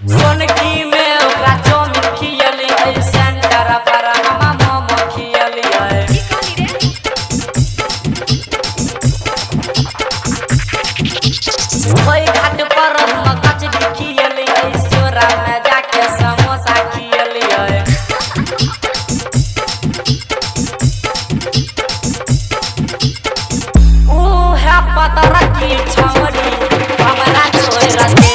सोनकी में ओकरा chow mein खियली centre पर मामा मोमो खियली ओई घाट पर हम कचड़ी खियली सोरा में जाके समोसा खियली ओ है पतर की छौरी हमरा छोड़ दे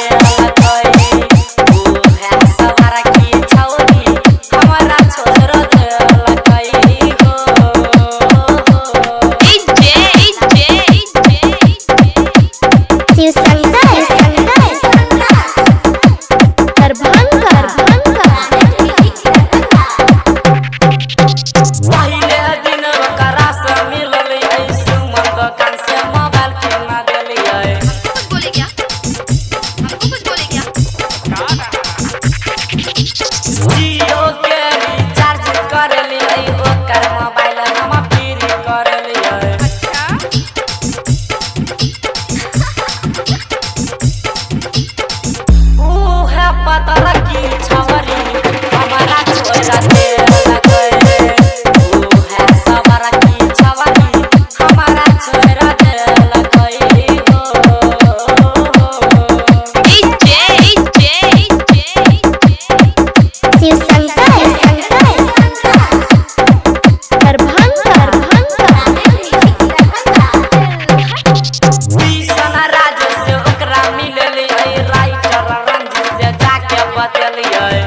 पतर की छौरी हमरा छोड़ दे है सबर की छौरी हमरा छोड़ दे राज से ओकरा मिलले राइटर रंजित से जाके बतेलिए